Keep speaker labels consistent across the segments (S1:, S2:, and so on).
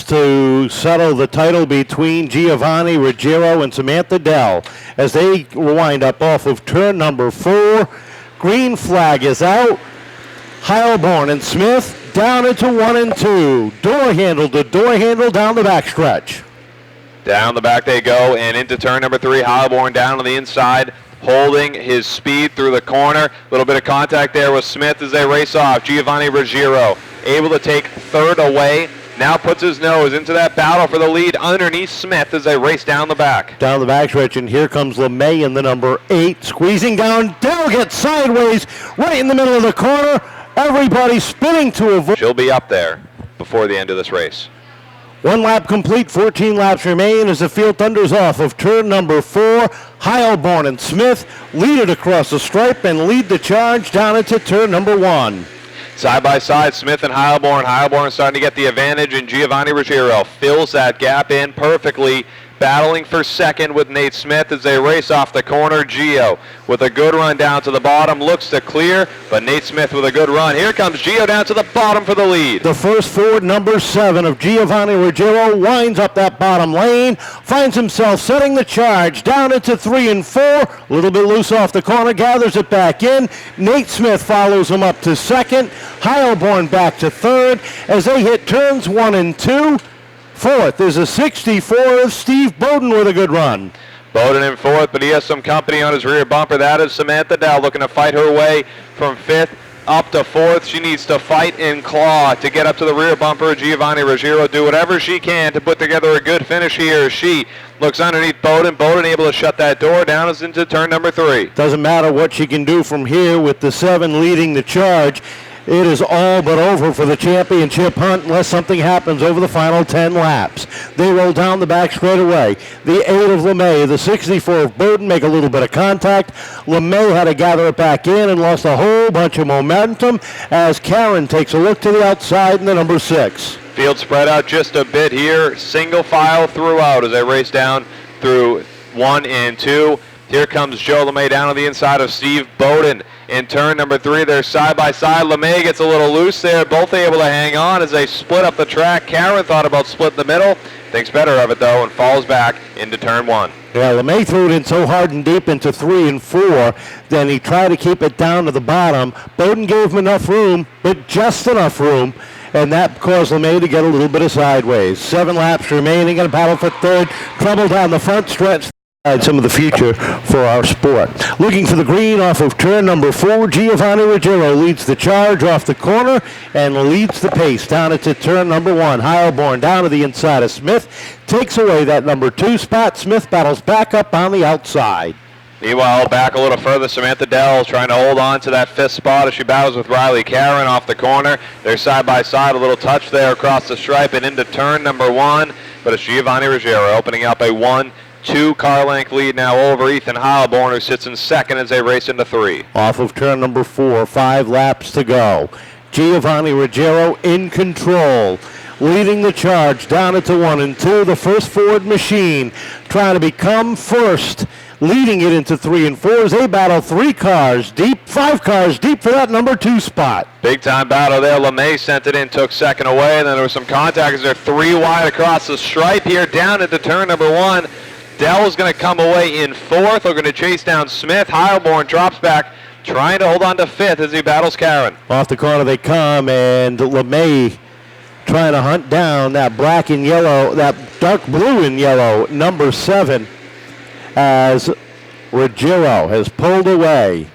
S1: to settle the title between Giovanni, Ruggiero, and Samantha Dell as they wind up off of turn number 4. Green flag is out. Heilborn and Smith down into 1 and 2. Door handle to door handle down the backstretch.
S2: Down the back they go and into turn number 3. Heilborn down on the inside, holding his speed through the corner. A little bit of contact there with Smith as they race off. Giovanni Ruggiero able to take third away. Now puts his nose into that battle for the lead underneath Smith as they race down the back.
S1: Down the backstretch, and here comes LeMay in the number 8. Squeezing down. Dell gets sideways right in the middle of the corner. Everybody spinning to avoid.
S2: She'll be up there before the end of this race.
S1: 1 lap complete, 14 laps remain as the field thunders off of turn number 4. Heilborn and Smith lead it across the stripe and lead the charge down into turn number 1.
S2: Side by side, Smith and Heilborn. Heilborn starting to get the advantage, and Giovanni Ruggiero fills that gap in perfectly, battling for second with Nate Smith as they race off the corner. Gio with a good run down to the bottom, looks to clear, but Nate Smith with a good run. Here comes Gio down to the bottom for the lead.
S1: The first forward, number 7 of Giovanni Ruggiero, winds up that bottom lane, finds himself setting the charge down into 3 and 4. A little bit loose off the corner, gathers it back in. Nate Smith follows him up to second. Heilborn back to third as they hit turns 1 and 2. Fourth is a 64 of Steve Bowden with a good run.
S2: Bowden in fourth, but he has some company on his rear bumper. That is Samantha Dell looking to fight her way from 5th up to 4th. She needs to fight and claw to get up to the rear bumper. Giovanni Ruggiero do whatever she can to put together a good finish here. She looks underneath Bowden. Bowden able to shut that door down as into turn number 3.
S1: Doesn't matter what she can do from here with the 7 leading the charge. It is all but over for the championship hunt unless something happens over the final 10 laps. They roll down the back straight away. The 8 of LeMay, the 64 of Bowden make a little bit of contact. LeMay had to gather it back in and lost a whole bunch of momentum as Karen takes a look to the outside in the number 6.
S2: Field spread out just a bit here. Single file throughout as they race down through 1 and 2. Here comes Joe LeMay down on the inside of Steve Bowden. In turn number 3, they're side by side. LeMay gets a little loose there. Both able to hang on as they split up the track. Karen thought about splitting the middle. Thinks better of it, though, and falls back into turn 1.
S1: Yeah, LeMay threw it in so hard and deep into 3 and 4. Then he tried to keep it down to the bottom. Bowden gave him enough room, but just enough room. And that caused LeMay to get a little bit of sideways. 7 laps remaining in a battle for third. Trouble down the front stretch. Some of the future for our sport. Looking for the green off of turn number 4, Giovanni Ruggiero leads the charge off the corner and leads the pace down into turn number 1. Heilborn down to the inside of Smith, takes away that number 2 spot. Smith battles back up on the outside.
S2: Meanwhile, back a little further, Samantha Dell trying to hold on to that 5th spot as she battles with Riley Karen off the corner. They're side by side, a little touch there across the stripe and into turn number 1, but it's Giovanni Ruggiero opening up a 1-2 car length lead now over Ethan Heilborn, who sits in second as they race into 3.
S1: Off of turn number 4, 5 laps to go. Giovanni Ruggiero in control, leading the charge down into 1 and 2. The first Ford machine trying to become first, leading it into 3 and 4 as they battle 3 cars deep, 5 cars deep for that number 2 spot.
S2: Big time battle there. LeMay sent it in, took second away, and then there was some contact as they're 3 wide across the stripe here down into turn number 1. Dell is going to come away in 4th. They're going to chase down Smith. Heilborn drops back, trying to hold on to 5th as he battles Karen.
S1: Off the corner they come, and LeMay trying to hunt down that black and yellow, that dark blue and yellow number 7 as Ruggiero has pulled away.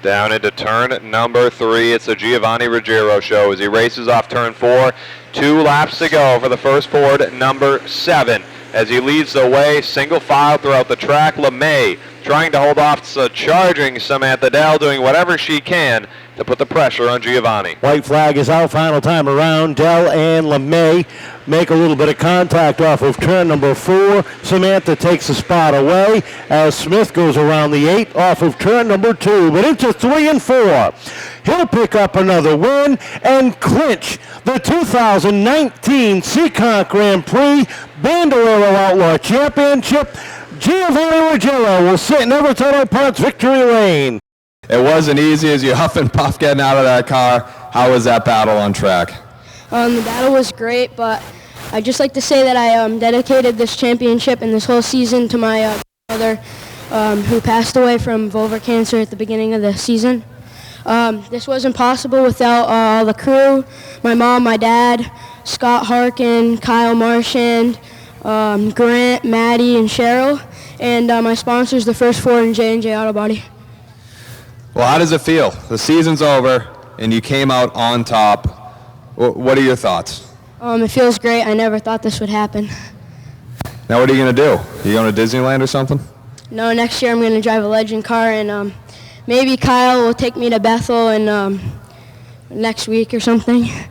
S2: Down into turn number 3. It's the Giovanni Ruggiero show as he races off turn 4. 2 laps to go for the first Ford, number 7. As he leads the way, single file throughout the track. LeMay trying to hold off charging Samantha Dell, doing whatever she can to put the pressure on Giovanni.
S1: White flag is out final time around. Dell and LeMay make a little bit of contact off of turn number 4. Samantha takes the spot away as Smith goes around the 8 off of turn number 2, but into 3 and 4. He'll pick up another win and clinch the 2019 Seekonk Grand Prix Bandolero Outlaw Championship. Giovanni Ruggiero will sit in Everton Park's victory lane.
S3: It wasn't easy as you huff and puff getting out of that car. How was that battle on track? The battle was great, but I'd just like to say that I dedicated this championship and this whole season to my mother, who passed away from vulvar cancer at the beginning of the season. This wasn't possible without all the crew, my mom, my dad, Scott Harkin, Kyle Marchand, Grant, Maddie, and Cheryl, and my sponsors, the First Four and J&J Auto Body.
S4: Well, how does it feel? The season's over, and you came out on top. What are your thoughts?
S3: It feels great. I never thought this would happen.
S4: Now what are you going to do? Are you going to Disneyland or something?
S3: No, next year I'm going to drive a legend car, and maybe Kyle will take me to Bethel next week or something.